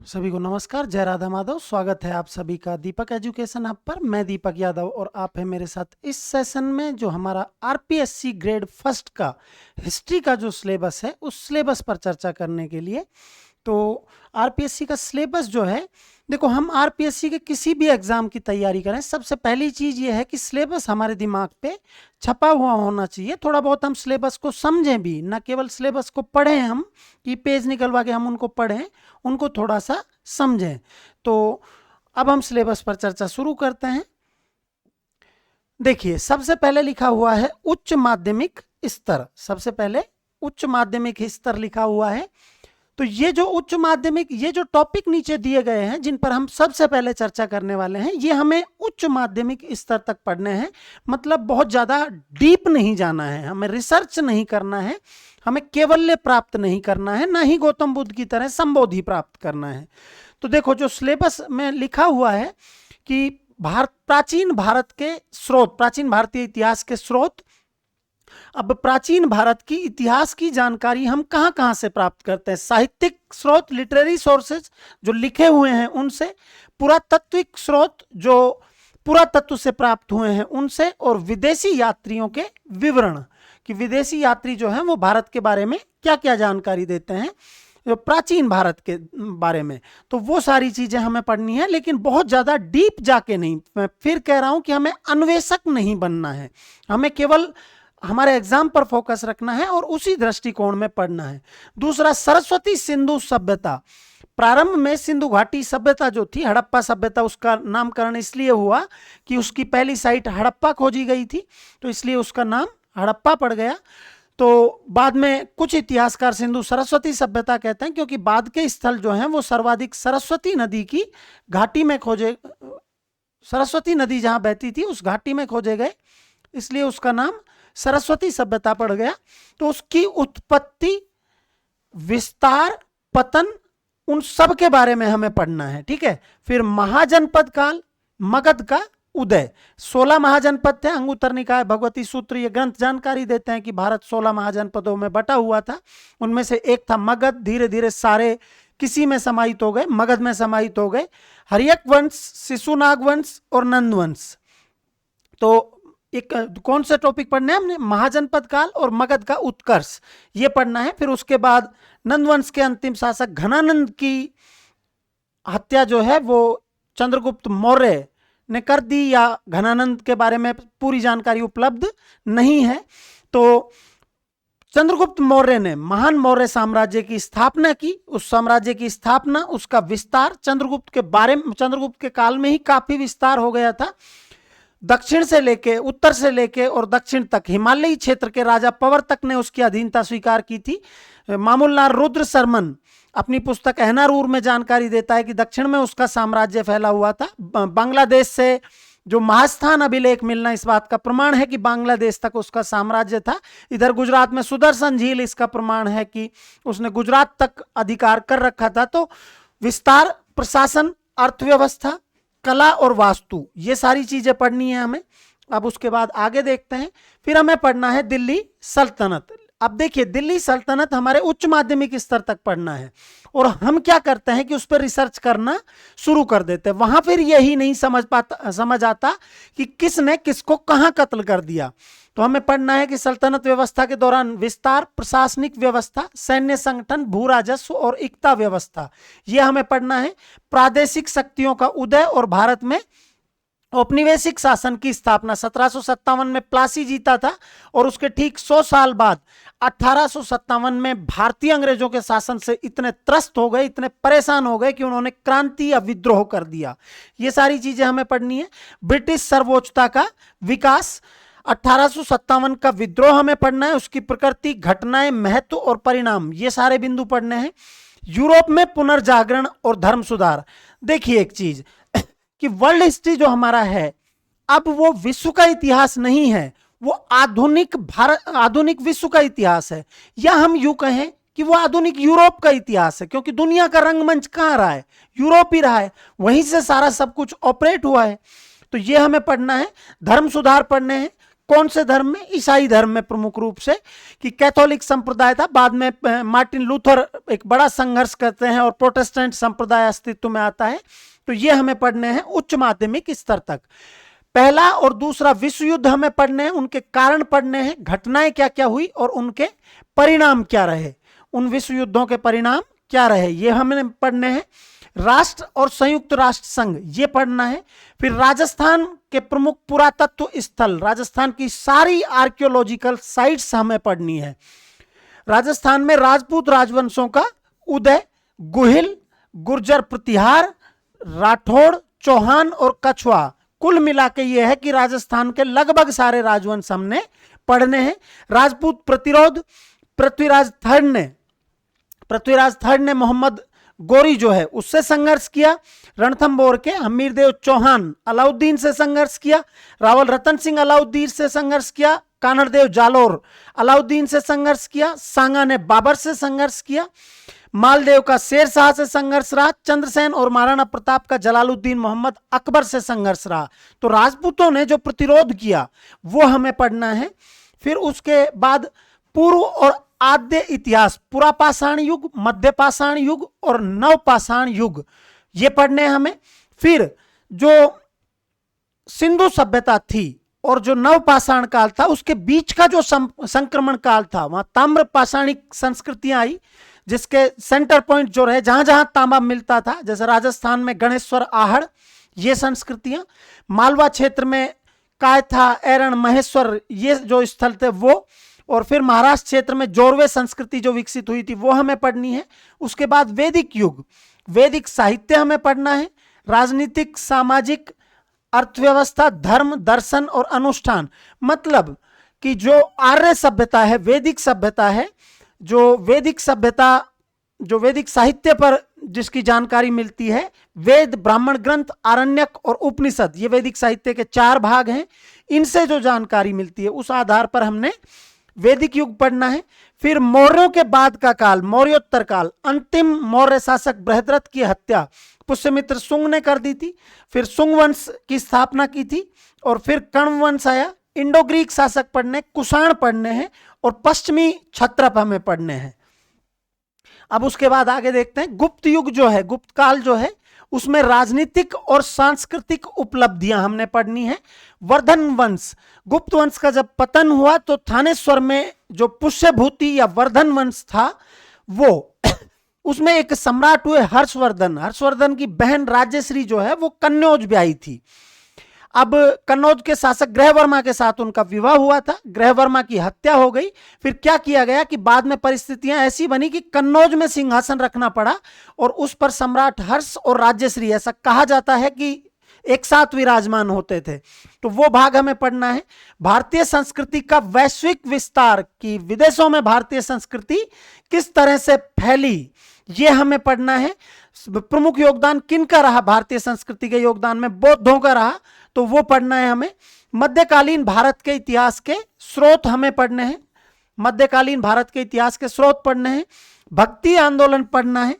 सभी को नमस्कार, जय राधा माधव। स्वागत है आप सभी का दीपक एजुकेशन ऐप पर। मैं दीपक यादव और आप हैं मेरे साथ इस सेशन में, जो हमारा आरपीएससी ग्रेड फर्स्ट का हिस्ट्री का जो सिलेबस है उस सिलेबस पर चर्चा करने के लिए। तो आरपीएससी का सिलेबस जो है, देखो, हम आरपीएससी के किसी भी एग्जाम की तैयारी करें, सबसे पहली चीज ये है कि सिलेबस हमारे दिमाग पे छपा हुआ होना चाहिए। थोड़ा बहुत हम सिलेबस को समझें भी, ना केवल सिलेबस को पढ़ें हम कि पेज निकलवा के हम उनको पढ़ें, उनको थोड़ा सा समझें। तो अब हम सिलेबस पर चर्चा शुरू करते हैं। देखिए, सबसे पहले लिखा हुआ है उच्च माध्यमिक स्तर। सबसे पहले उच्च माध्यमिक स्तर लिखा हुआ है। तो ये जो उच्च माध्यमिक, ये जो टॉपिक नीचे दिए गए हैं जिन पर हम सबसे पहले चर्चा करने वाले हैं, ये हमें उच्च माध्यमिक स्तर तक पढ़ने हैं। मतलब बहुत ज्यादा डीप नहीं जाना है, हमें रिसर्च नहीं करना है, हमें केवल्य प्राप्त नहीं करना है, ना ही गौतम बुद्ध की तरह संबोधि प्राप्त करना है। तो देखो, जो सिलेबस में लिखा हुआ है कि प्राचीन भारत के स्रोत, प्राचीन भारतीय इतिहास के स्रोत। अब प्राचीन भारत की इतिहास की जानकारी हम कहां कहां से प्राप्त करते हैं? साहित्यिक स्रोत, लिटरेरी सोर्सेज जो लिखे हुए हैं उनसे, पुरातात्विक स्रोत जो पुरातत्व से प्राप्त हुए हैं उनसे, और विदेशी यात्रियों के विवरण कि विदेशी यात्री जो हैं वो भारत के बारे में क्या क्या जानकारी देते हैं, जो प्राचीन भारत के बारे में। तो वो सारी चीजें हमें पढ़नी है, लेकिन बहुत ज्यादा डीप जाके नहीं। मैं फिर कह रहा हूं कि हमें अन्वेषक नहीं बनना है, हमें केवल हमारे एग्जाम पर फोकस रखना है और उसी दृष्टिकोण में पढ़ना है। दूसरा, सरस्वती सिंधु सभ्यता। प्रारंभ में सिंधु घाटी सभ्यता जो थी, हड़प्पा सभ्यता, उसका नामकरण इसलिए हुआ कि उसकी पहली साइट हड़प्पा खोजी गई थी, तो इसलिए उसका नाम हड़प्पा पड़ गया। तो बाद में कुछ इतिहासकार सिंधु सरस्वती सभ्यता कहते हैं, क्योंकि बाद के स्थल जो हैं वो सर्वाधिक सरस्वती नदी की घाटी में खोजे, सरस्वती नदी जहां बहती थी उस घाटी में खोजे गए, इसलिए उसका नाम सरस्वती सभ्यता पड़ गया। तो उसकी उत्पत्ति, विस्तार, पतन, उन सब के बारे में हमें पढ़ना है, ठीक है। फिर महाजनपद काल, मगध का उदय। 16 महाजनपद थे। अंगुत्तर निकाय, भगवती सूत्र, ये ग्रंथ जानकारी देते हैं कि भारत 16 महाजनपदों में बटा हुआ था। उनमें से एक था मगध। धीरे धीरे सारे किसी में समाहित हो गए, मगध में समाहित हो गए। हर्यक वंश, शिशुनाग वंश और नंद वंश। तो एक कौन सा टॉपिक पढ़ना है हमने? महाजनपद काल और मगध का उत्कर्ष, ये पढ़ना है। फिर उसके बाद नंदवंश के अंतिम शासक घनानंद की हत्या जो है वो चंद्रगुप्त मौर्य ने कर दी, या घनानंद के बारे में पूरी जानकारी उपलब्ध नहीं है। तो चंद्रगुप्त मौर्य ने महान मौर्य साम्राज्य की स्थापना की। उस साम्राज्य की स्थापना, उसका विस्तार चंद्रगुप्त के बारे में, चंद्रगुप्त के काल में ही काफी विस्तार हो गया था। दक्षिण से लेके, उत्तर से लेके और दक्षिण तक हिमालयी क्षेत्र के राजा पवर तक ने उसकी अधीनता स्वीकार की थी। मामूलनार रुद्र शर्मन अपनी पुस्तक अहनारूर में जानकारी देता है कि दक्षिण में उसका साम्राज्य फैला हुआ था। बांग्लादेश से जो महास्थान अभिलेख मिलना इस बात का प्रमाण है कि बांग्लादेश तक उसका साम्राज्य था। इधर गुजरात में सुदर्शन झील इसका प्रमाण है कि उसने गुजरात तक अधिकार कर रखा था। तो विस्तार, प्रशासन, अर्थव्यवस्था, कला और वास्तु, ये सारी चीजें पढ़नी है हमें। अब उसके बाद आगे देखते हैं। फिर हमें पढ़ना है दिल्ली सल्तनत। अब देखिए, दिल्ली सल्तनत हमारे उच्च माध्यमिक स्तर तक पढ़ना है, और हम क्या करते हैं कि उस पर रिसर्च करना शुरू कर देते हैं। वहां फिर यही नहीं समझ आता कि किसने किसको कहां कत्ल कर दिया। तो हमें पढ़ना है कि सल्तनत व्यवस्था के दौरान विस्तार, प्रशासनिक व्यवस्था, सैन्य संगठन, भू राजस्व और इक्ता व्यवस्था, यह हमें पढ़ना है। प्रादेशिक शक्तियों का उदय और भारत में औपनिवेशिक शासन की स्थापना। 1757 में प्लासी जीता था, और उसके ठीक 100 साल बाद 1857 में भारतीय अंग्रेजों के शासन से इतने त्रस्त हो गए, इतने परेशान हो गए कि उन्होंने क्रांति या विद्रोह कर दिया। ये सारी चीजें हमें पढ़नी है। ब्रिटिश सर्वोच्चता का विकास, 1857 का विद्रोह हमें पढ़ना है, उसकी प्रकृति, घटनाएं, महत्व और परिणाम, ये सारे बिंदु पढ़ने हैं। यूरोप में पुनर्जागरण और धर्म सुधार। देखिए एक चीज कि वर्ल्ड हिस्ट्री जो हमारा है, अब वो विश्व का इतिहास नहीं है, वो आधुनिक भारत, आधुनिक विश्व का इतिहास है। या हम यूं कहें कि वो आधुनिक यूरोप का इतिहास है, क्योंकि दुनिया का रंगमंच कहां रहा है? यूरोप ही रहा है, वहीं से सारा सब कुछ ऑपरेट हुआ है। तो ये हमें पढ़ना है। धर्म सुधार पढ़ने हैं, कौन से धर्म में? ईसाई धर्म में प्रमुख रूप से, कि कैथोलिक संप्रदाय था, बाद में मार्टिन लूथर एक बड़ा संघर्ष करते हैं और प्रोटेस्टेंट संप्रदाय अस्तित्व में आता है। तो ये हमें पढ़ने हैं उच्च माध्यमिक स्तर तक। पहला और दूसरा विश्व युद्ध हमें पढ़ने हैं, उनके कारण पढ़ने हैं, घटनाएं क्या क्या हुई और उनके परिणाम क्या रहे, उन विश्व युद्धों के परिणाम क्या रहे, ये हमें पढ़ने हैं। राष्ट्र और संयुक्त राष्ट्र संघ ये पढ़ना है। फिर राजस्थान के प्रमुख पुरातत्व स्थल, राजस्थान की सारी आर्कियोलॉजिकल साइट्स हमें पढ़नी है। राजस्थान में राजपूत राजवंशों का उदय, गुहिल, गुर्जर प्रतिहार, राठौड़, चौहान और कछवा, कुल मिला के ये है कि राजस्थान के लगभग सारे राजवंश हमने पढ़ने हैं। राजपूत प्रतिरोध, पृथ्वीराज थर्ड ने मोहम्मद गोरी जो है उससे संघर्ष किया। रणथंभौर के हमीरदेव चौहान अलाउद्दीन से संघर्ष किया। रावल रतन सिंह अलाउद्दीन से संघर्ष किया। कानड़देव जालोर अलाउद्दीन से संघर्ष किया। सांगा ने बाबर से संघर्ष किया। मालदेव का शेर शाह से संघर्ष रहा। चंद्रसेन और महाराणा प्रताप का जलालुद्दीन मोहम्मद अकबर से संघर्ष रहा। तो राजपूतों ने जो प्रतिरोध किया वो हमें पढ़ना है। फिर उसके बाद पूर्व और आद्य इतिहास, पुरापाषाण युग, मध्यपाषाण युग और नवपाषाण युग, ये पढ़ने हैं हमें। फिर जो सिंधु सभ्यता थी और जो नवपाषाण काल था उसके बीच का जो संक्रमण काल था, वहां ताम्र पाषाणिक संस्कृतियां आई, जिसके सेंटर पॉइंट जो रहे जहां जहां तांबा मिलता था, जैसे राजस्थान में गणेश्वर, आहड़, ये संस्कृतियां। मालवा क्षेत्र में कायथा, एरण, महेश्वर, ये जो स्थल थे वो। और फिर महाराष्ट्र क्षेत्र में जोरवे संस्कृति जो विकसित हुई थी वो हमें पढ़नी है। उसके बाद वैदिक युग, वैदिक साहित्य हमें पढ़ना है। राजनीतिक, सामाजिक, अर्थव्यवस्था, धर्म, दर्शन और अनुष्ठान, मतलब कि जो आर्य सभ्यता है, वैदिक सभ्यता है, जो वैदिक सभ्यता, जो वैदिक साहित्य पर जिसकी जानकारी मिलती है, वेद, ब्राह्मण ग्रंथ, आरण्यक और उपनिषद, ये वैदिक साहित्य के 4 भाग हैं। इनसे जो जानकारी मिलती है उस आधार पर हमने वैदिक युग पढ़ना है। फिर मौर्यों के बाद का काल, मौर्योत्तर काल, अंतिम मौर्य शासक बृहद्रथ की हत्या पुष्यमित्र शुंग ने कर दी थी। फिर शुंग वंश की स्थापना की थी और फिर कण्व वंश आया। इंडो ग्रीक शासक पढ़ने, कुषाण पढ़ने हैं और पश्चिमी क्षत्रप हमें पढ़ने हैं। अब उसके बाद आगे देखते हैं गुप्त युग जो है, गुप्त काल जो है, उसमें राजनीतिक और सांस्कृतिक उपलब्धियां हमने पढ़नी है। वर्धन वंश, गुप्त वंश का जब पतन हुआ तो थानेश्वर में जो पुष्यभूति या वर्धन वंश था वो उसमें एक सम्राट हुए हर्षवर्धन। हर्षवर्धन की बहन राज्यश्री जो है वो कन्नौज ब्याही थी। अब कन्नौज के शासक ग्रहवर्मा के साथ उनका विवाह हुआ था, ग्रहवर्मा की हत्या हो गई। फिर क्या किया गया कि बाद में परिस्थितियां ऐसी बनी कि कन्नौज में सिंहासन रखना पड़ा और उस पर सम्राट हर्ष और राज्यश्री, ऐसा कहा जाता है कि एक साथ विराजमान होते थे। तो वो भाग हमें पढ़ना है। भारतीय संस्कृति का वैश्विक विस्तार, कि विदेशों में भारतीय संस्कृति किस तरह से फैली, ये हमें पढ़ना है। प्रमुख योगदान किनका रहा भारतीय संस्कृति के योगदान में? बौद्धों का रहा, तो वो पढ़ना है हमें। मध्यकालीन भारत के इतिहास के स्रोत हमें पढ़ने हैं। मध्यकालीन भारत के इतिहास के स्रोत पढ़ने हैं। भक्ति आंदोलन पढ़ना है।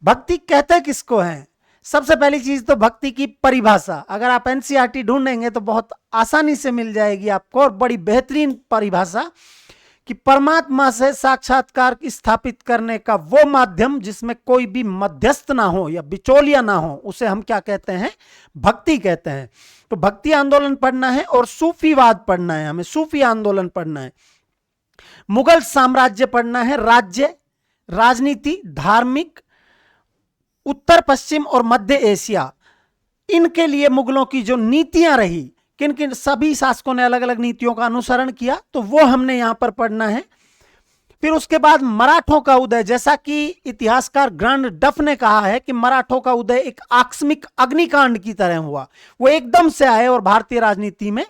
भक्ति कहते किसको है? सबसे पहली चीज तो भक्ति की परिभाषा, अगर आप एनसीईआरटी ढूंढेंगे तो बहुत आसानी से मिल जाएगी आपको, और बड़ी बेहतरीन परिभाषा, कि परमात्मा से साक्षात्कार स्थापित करने का वो माध्यम जिसमें कोई भी मध्यस्थ ना हो या बिचौलिया ना हो, उसे हम क्या कहते हैं? भक्ति कहते हैं। तो भक्ति आंदोलन पढ़ना है और सूफीवाद पढ़ना है हमें, सूफी आंदोलन पढ़ना है। मुगल साम्राज्य पढ़ना है, राज्य, राजनीति, धार्मिक, उत्तर पश्चिम और मध्य एशिया, इनके लिए मुगलों की जो नीतियां रही, किन किन सभी शासकों ने अलग अलग नीतियों का अनुसरण किया, तो वो हमने यहां पर पढ़ना है। फिर उसके बाद मराठों का उदय, जैसा कि इतिहासकार ग्रांड डफ ने कहा है कि मराठों का उदय एक आकस्मिक अग्निकांड की तरह हुआ, वो एकदम से आए और भारतीय राजनीति में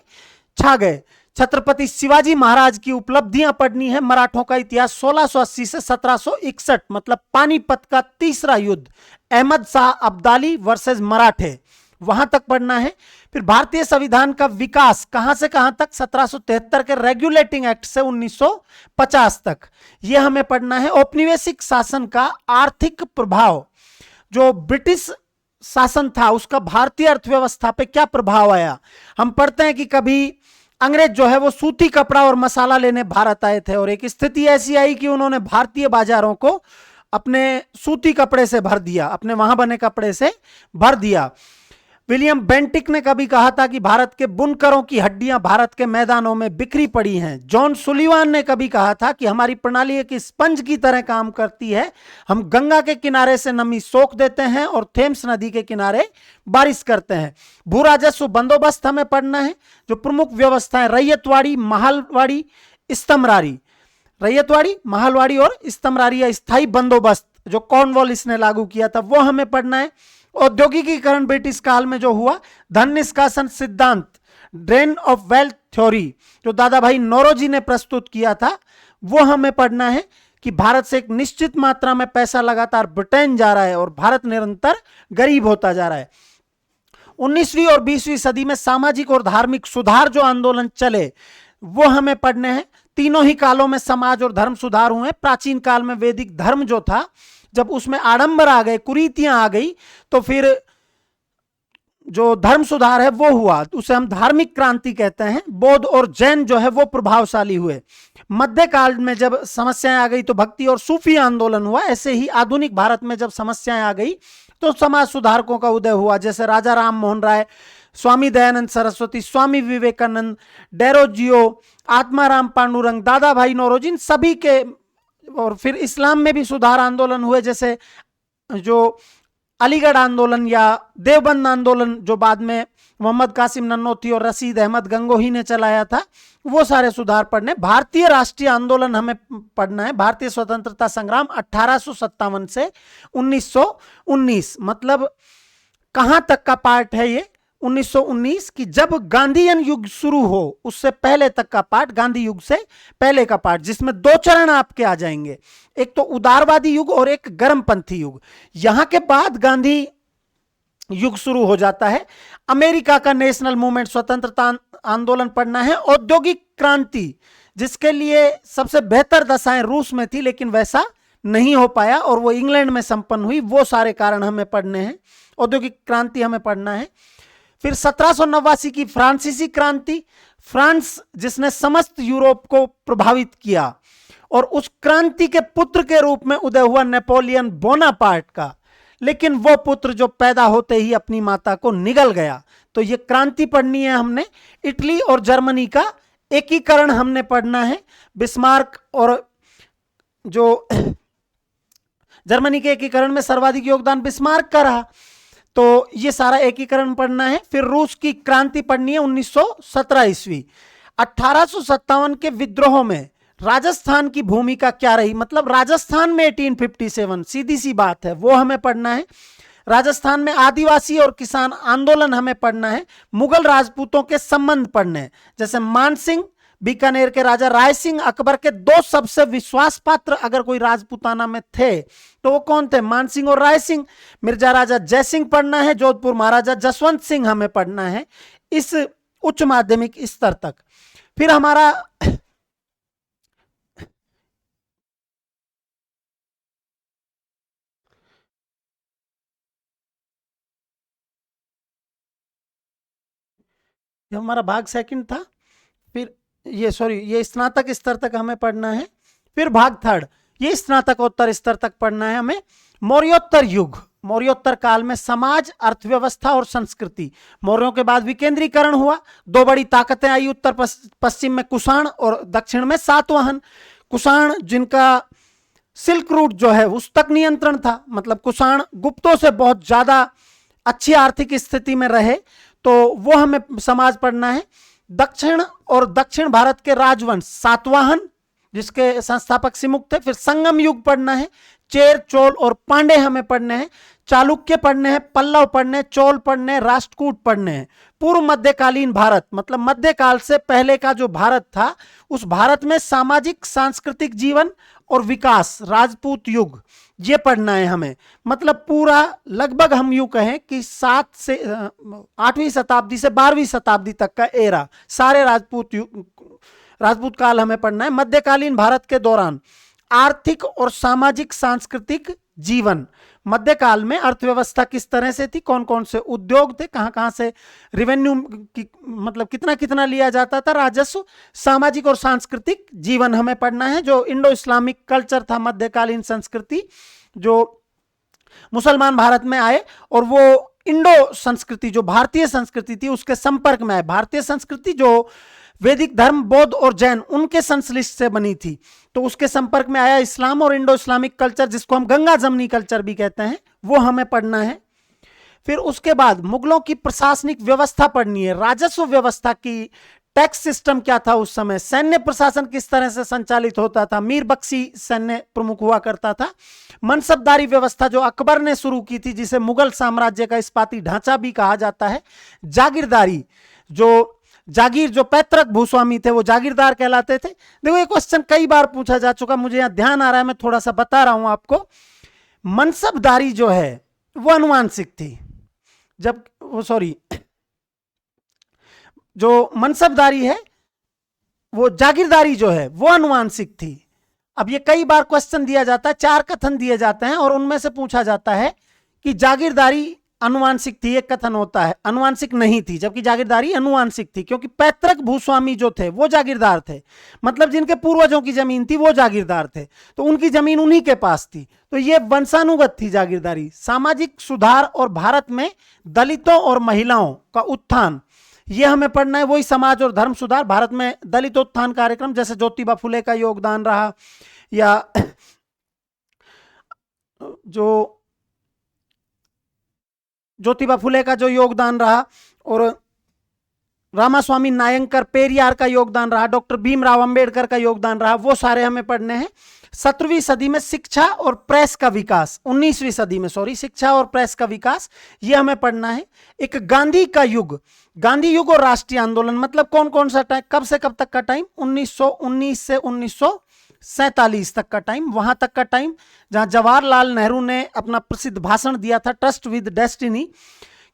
छा गए। छत्रपति शिवाजी महाराज की उपलब्धियां पढ़नी है। मराठों का इतिहास 1680 से 1761, मतलब पानीपत का तीसरा युद्ध, अहमद शाह अब्दाली वर्सेस मराठे, वहां तक पढ़ना है। फिर भारतीय संविधान का विकास कहां से कहां तक? 1773 के रेगुलेटिंग एक्ट से 1950 तक, यह हमें पढ़ना है। औपनिवेशिक शासन का आर्थिक प्रभाव, जो ब्रिटिश शासन था उसका भारतीय अर्थव्यवस्था पे क्या प्रभाव आया। हम पढ़ते हैं कि कभी अंग्रेज जो है वो सूती कपड़ा और मसाला लेने भारत आए थे और एक स्थिति ऐसी आई कि उन्होंने भारतीय बाजारों को अपने सूती कपड़े से भर दिया, अपने वहां बने कपड़े से भर दिया। विलियम बेंटिक ने कभी कहा था कि भारत के बुनकरों की हड्डियां भारत के मैदानों में बिखरी पड़ी हैं। जॉन सुलिवान ने कभी कहा था कि हमारी प्रणाली एक स्पंज की तरह काम करती है, हम गंगा के किनारे से नमी सोख देते हैं और थेम्स नदी के किनारे बारिश करते हैं। भू राजस्व बंदोबस्त हमें पढ़ना है, जो प्रमुख व्यवस्थाएं रैयतवाड़ी, महालवाड़ी, स्तमरारी, रैयतवाड़ी, महालवाड़ी और स्तमरारी या स्थायी बंदोबस्त जो कॉर्नवालिस ने लागू किया था वो हमें पढ़ना है। औद्योगिकीकरण ब्रिटिश काल में जो हुआ, धन निष्कासन सिद्धांत, ड्रेन ऑफ वेल्थ थ्योरी जो दादा भाई नौरोजी ने प्रस्तुत किया था वो हमें पढ़ना है कि भारत से एक निश्चित मात्रा में पैसा लगातार ब्रिटेन जा रहा है और भारत निरंतर गरीब होता जा रहा है। 19वीं और 20वीं सदी में सामाजिक और धार्मिक सुधार जो आंदोलन चले वो हमें पढ़ने हैं। तीनों ही कालों में समाज और धर्म सुधार हुए। प्राचीन काल में वैदिक धर्म जो था, जब उसमें आडंबर आ गए, कुरीतियां आ गई, तो फिर जो धर्म सुधार है वो हुआ, उसे हम धार्मिक क्रांति कहते हैं। बौद्ध और जैन जो है वो प्रभावशाली हुए। मध्यकाल में जब समस्याएं आ गई तो भक्ति और सूफी आंदोलन हुआ। ऐसे ही आधुनिक भारत में जब समस्याएं आ गई तो समाज सुधारकों का उदय हुआ, जैसे राजा राम मोहन राय, स्वामी दयानंद सरस्वती, स्वामी विवेकानंद, डेरोजियो, आत्माराम पांडुरंग, दादा भाई नौरोजी, इन सभी के। और फिर इस्लाम में भी सुधार आंदोलन हुए, जैसे जो अलीगढ़ आंदोलन या देवबंद आंदोलन जो बाद में मोहम्मद कासिम नन्नोथी और रशीद अहमद गंगोही ने चलाया था, वो सारे सुधार पढ़ने। भारतीय राष्ट्रीय आंदोलन हमें पढ़ना है। भारतीय स्वतंत्रता संग्राम 1857 से 1919, मतलब कहां तक का पार्ट है ये? 1919 की जब गांधीयन युग शुरू हो उससे पहले तक का पार्ट, गांधी युग से पहले का पार्ट, जिसमें दो चरण आपके आ जाएंगे, एक तो उदारवादी युग और एक गर्मपंथी युग। यहां के बाद गांधी युग शुरू हो जाता है। अमेरिका का नेशनल मूवमेंट, स्वतंत्रता आंदोलन पढ़ना है। औद्योगिक क्रांति, जिसके लिए सबसे बेहतर दशाएं रूस में थी लेकिन वैसा नहीं हो पाया और वो इंग्लैंड में संपन्न हुई, वो सारे कारण हमें पढ़ने हैं। औद्योगिक क्रांति हमें पढ़ना है। फिर 1789 की फ्रांसीसी क्रांति, फ्रांस जिसने समस्त यूरोप को प्रभावित किया, और उस क्रांति के पुत्र के रूप में उदय हुआ नेपोलियन बोनापार्ट का, लेकिन वो पुत्र जो पैदा होते ही अपनी माता को निगल गया। तो ये क्रांति पढ़नी है हमने। इटली और जर्मनी का एकीकरण हमने पढ़ना है। बिस्मार्क और जो जर्मनी के एकीकरण में सर्वाधिक योगदान बिस्मार्क का रहा, तो ये सारा एकीकरण पढ़ना है। फिर रूस की क्रांति पढ़नी है 1917 ईस्वी। 1857 के विद्रोह में राजस्थान की भूमिका क्या रही, मतलब राजस्थान में 1857, सीधी सी बात है, वो हमें पढ़ना है। राजस्थान में आदिवासी और किसान आंदोलन हमें पढ़ना है। मुगल राजपूतों के संबंध पढ़ने हैं, जैसे मानसिंह, बीकानेर के राजा राय सिंह, अकबर के दो सबसे विश्वास पात्र अगर कोई राजपूताना में थे तो वो कौन थे? मानसिंह और राय सिंह। मिर्जा राजा जयसिंह पढ़ना है। जोधपुर महाराजा जसवंत सिंह हमें पढ़ना है इस उच्च माध्यमिक स्तर तक। फिर हमारा हमारा भाग सेकंड था। फिर ये स्नातक स्तर तक हमें पढ़ना है। फिर भाग थर्ड, ये स्नातकोत्तर स्तर तक पढ़ना है हमें। मौर्योत्तर युग, मौर्योत्तर काल में समाज, अर्थव्यवस्था और संस्कृति। मौर्यों के बाद विकेंद्रीकरण हुआ, दो बड़ी ताकतें आई, उत्तर पश्चिम में कुषाण और दक्षिण में सातवाहन। कुषाण जिनका सिल्क रूट जो है उस तक नियंत्रण था, मतलब कुषाण गुप्तों से बहुत ज्यादा अच्छी आर्थिक स्थिति में रहे, तो वो हमें समाज पढ़ना है। दक्षिण भारत के राजवंश, सातवाहन जिसके संस्थापक सिमुक थे। फिर संगम युग पढ़ना है। चेर, चोल और पांडे हमें पढ़ने हैं। चालुक्य पढ़ने हैं, पल्लव पढ़ने हैं, चोल पढ़ने हैं, राष्ट्रकूट पढ़ने हैं। पूर्व मध्यकालीन भारत, मतलब मध्यकाल से पहले का जो भारत था, उस भारत में सामाजिक सांस्कृतिक जीवन और विकास, राजपूत युग, ये पढ़ना है हमें। मतलब पूरा लगभग हम यूं कहें कि 7 से 8वीं शताब्दी से 12वीं शताब्दी तक का एरा, सारे राजपूत काल हमें पढ़ना है। मध्यकालीन भारत के दौरान आर्थिक और सामाजिक सांस्कृतिक जीवन। मध्यकाल में अर्थव्यवस्था किस तरह से थी, कौन कौन से उद्योग थे, कहां कहां से रेवेन्यू की मतलब कितना कितना लिया जाता था, राजस्व, सामाजिक और सांस्कृतिक जीवन हमें पढ़ना है। जो इंडो इस्लामिक कल्चर था, मध्यकालीन संस्कृति, जो मुसलमान भारत में आए और वो इंडो संस्कृति जो भारतीय संस्कृति थी उसके संपर्क में आए। भारतीय संस्कृति जो वैदिक धर्म, बौद्ध और जैन उनके संश्लिष्ट से बनी थी, तो उसके संपर्क में आया इस्लाम और इंडो इस्लामिक कल्चर, जिसको हम गंगा जमनी कल्चर भी कहते हैं, वो हमें पढ़ना है। फिर उसके बाद मुगलों की प्रशासनिक व्यवस्था पढ़नी है, राजस्व व्यवस्था की, टैक्स सिस्टम क्या था उस समय, सैन्य प्रशासन किस तरह से संचालित होता था, मीर बख्शी सैन्य प्रमुख हुआ करता था, मनसबदारी व्यवस्था जो अकबर ने शुरू की थी, जिसे मुगल साम्राज्य का इस्पाती ढांचा भी कहा जाता है, जागीरदारी, जो जागीर जो पैतृक भूस्वामी थे वो जागीरदार कहलाते थे। देखो ये क्वेश्चन कई बार पूछा जा चुका, मुझे यहां ध्यान आ रहा है, मैं थोड़ा सा बता रहा हूं आपको। मनसबदारी जो है वो अनुवांशिक थी, जब वो सॉरी जो मनसबदारी है वो जागीरदारी जो है वो अनुवांशिक थी। अब ये कई बार क्वेश्चन दिया जाता है, 4 कथन दिए जाते हैं और उनमें से पूछा जाता है कि जागीरदारी अनुवांशिक थी, एक कथन होता है अनुवांशिक नहीं थी, जबकि जागीरदारी अनुवांशिक थी, क्योंकि पैतृक भूस्वामी जो थे वो जागीरदार थे, मतलब जिनके पूर्वजों की जमीन थी वो जागीरदार थे, तो उनकी जमीन उन्हीं के पास थी, तो ये वंशानुगत थी जागीरदारी। सामाजिक सुधार और भारत में दलितों और महिलाओं का उत्थान, ये हमें पढ़ना है। वही समाज और धर्म सुधार, भारत में दलित उत्थान कार्यक्रम, जैसे ज्योतिबा फुले का योगदान रहा, या जो ज्योतिबा फुले का जो योगदान रहा, और रामास्वामी नायंकर पेरियार का योगदान रहा, डॉक्टर भीमराव अंबेडकर का योगदान रहा, वो सारे हमें पढ़ने हैं। 17वीं सदी में शिक्षा और प्रेस का विकास, 19वीं सदी में सॉरी शिक्षा और प्रेस का विकास, ये हमें पढ़ना है। एक गांधी का युग, गांधी युग और राष्ट्रीय आंदोलन, मतलब कौन कौन सा टाइम, कब से कब तक का टाइम, 1919 से 1947 तक का टाइम, वहां तक का टाइम जहां जवाहरलाल नेहरू ने अपना प्रसिद्ध भाषण दिया था ट्रस्ट विद डेस्टिनी,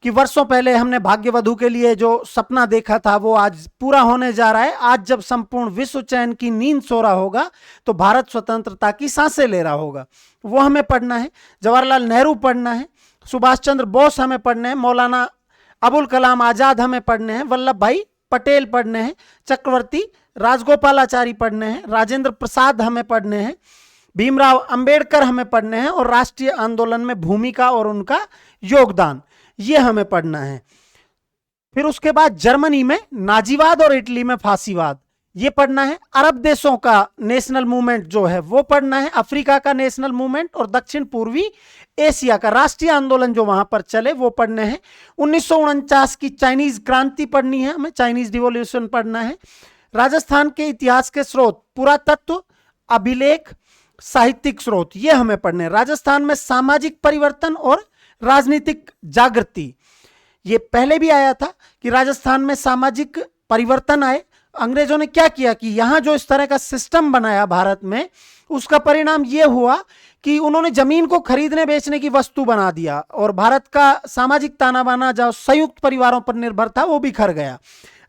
कि वर्षों पहले हमने भाग्यवधु के लिए जो सपना देखा था वो आज पूरा होने जा रहा है। आज जब संपूर्ण विश्व चैन की नींद सो रहा होगा तो भारत स्वतंत्रता की सांसें ले रहा होगा, वो हमें पढ़ना है। जवाहरलाल नेहरू पढ़ना है, सुभाष चंद्र बोस हमें पढ़ने हैं, मौलाना अबुल कलाम आजाद हमें पढ़ने हैं, वल्लभ भाई पटेल पढ़ने हैं, चक्रवर्ती राजगोपालाचारी पढ़ने हैं, राजेंद्र प्रसाद हमें पढ़ने हैं, भीमराव अंबेडकर हमें पढ़ने हैं, और राष्ट्रीय आंदोलन में भूमिका और उनका योगदान, ये हमें पढ़ना है। फिर उसके बाद जर्मनी में नाजीवाद और इटली में फांसीवाद, ये पढ़ना है। अरब देशों का नेशनल मूवमेंट जो है वो पढ़ना है, अफ्रीका का नेशनल मूवमेंट और दक्षिण पूर्वी एशिया का राष्ट्रीय आंदोलन जो वहां पर चले वो पढ़ने हैं। 1949 की चाइनीज क्रांति पढ़नी है हमें, चाइनीज रिवॉल्यूशन पढ़ना है। राजस्थान के इतिहास के स्रोत, पुरातत्व, अभिलेख, साहित्यिक स्रोत, ये हमें पढ़ने हैं। राजस्थान में सामाजिक परिवर्तन और राजनीतिक जागृति, ये पहले भी आया था कि राजस्थान में सामाजिक परिवर्तन आए। अंग्रेजों ने क्या किया कि यहां जो इस तरह का सिस्टम बनाया भारत में, उसका परिणाम यह हुआ कि उन्होंने जमीन को खरीदने बेचने की वस्तु बना दिया, और भारत का सामाजिक ताना बाना जो संयुक्त परिवारों पर निर्भर था वो बिखर गया।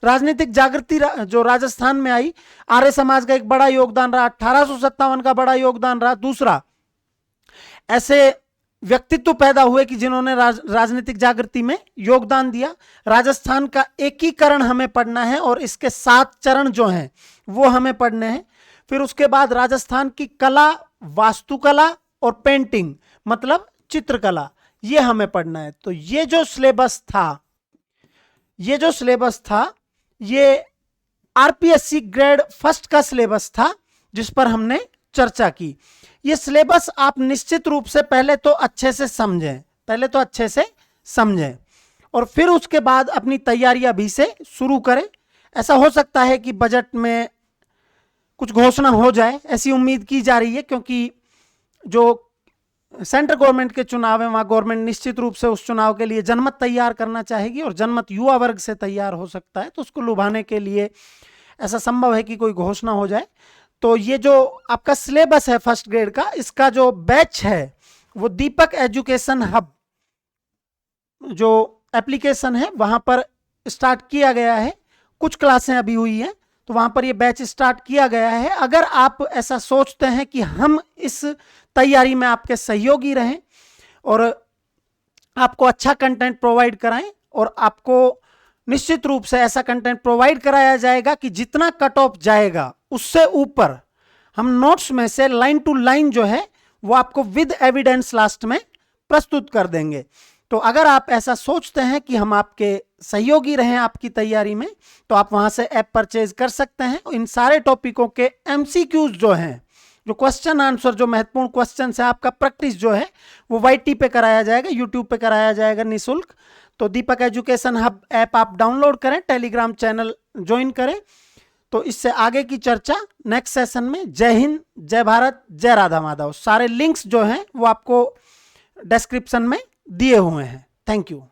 राजनीतिक जागृति जो राजस्थान में आई, आर्य समाज का एक बड़ा योगदान रहा, 1857 का बड़ा योगदान रहा। दूसरा, ऐसे व्यक्तित्व पैदा हुए कि जिन्होंने राजनीतिक जागृति में योगदान दिया। राजस्थान का एकीकरण हमें पढ़ना है और इसके 7 चरण जो हैं वो हमें पढ़ने हैं। फिर उसके बाद राजस्थान की कला, वास्तुकला और पेंटिंग मतलब चित्रकला, ये हमें पढ़ना है। तो ये जो सिलेबस था ये आरपीएससी ग्रेड फर्स्ट का सिलेबस था जिस पर हमने चर्चा की। ये सिलेबस आप निश्चित रूप से पहले तो अच्छे से समझें और फिर उसके बाद अपनी तैयारी अभी से शुरू करें। ऐसा हो सकता है कि बजट में कुछ घोषणा हो जाए, ऐसी उम्मीद की जा रही है, क्योंकि जो सेंट्रल गवर्नमेंट के चुनाव है वहां गवर्नमेंट निश्चित रूप से उस चुनाव के लिए जनमत तैयार करना चाहेगी और जनमत युवा वर्ग से तैयार हो सकता है, तो उसको लुभाने के लिए ऐसा संभव है कि कोई घोषणा हो जाए। तो ये जो आपका सिलेबस है फर्स्ट ग्रेड का, इसका जो बैच है वो दीपक एजुकेशन हब जो एप्लीकेशन है वहां पर स्टार्ट किया गया है। कुछ क्लासें अभी हुई हैं, तो वहां पर ये बैच स्टार्ट किया गया है। अगर आप ऐसा सोचते हैं कि हम इस तैयारी में आपके सहयोगी रहें और आपको अच्छा कंटेंट प्रोवाइड कराएं, और आपको निश्चित रूप से ऐसा कंटेंट प्रोवाइड कराया जाएगा कि जितना कट ऑफ जाएगा उससे ऊपर हम नोट्स में से लाइन टू लाइन जो है वो आपको विद एविडेंस लास्ट में प्रस्तुत कर देंगे। तो अगर आप ऐसा सोचते हैं कि हम आपके सहयोगी रहें आपकी तैयारी में, तो आप वहां से ऐप परचेज कर सकते हैं। इन सारे टॉपिकों के एमसीक्यूज जो हैं, जो क्वेश्चन आंसर, जो महत्वपूर्ण क्वेश्चन है, आपका प्रैक्टिस जो है वो YT पे कराया जाएगा, यूट्यूब पे कराया जाएगा निःशुल्क। तो दीपक एजुकेशन हब ऐप आप डाउनलोड करें, टेलीग्राम चैनल ज्वाइन करें। तो इससे आगे की चर्चा नेक्स्ट सेशन में। जय हिंद, जय भारत, जय राधा माधव। सारे लिंक्स जो हैं वो आपको डिस्क्रिप्शन में दिए हुए हैं। Thank you.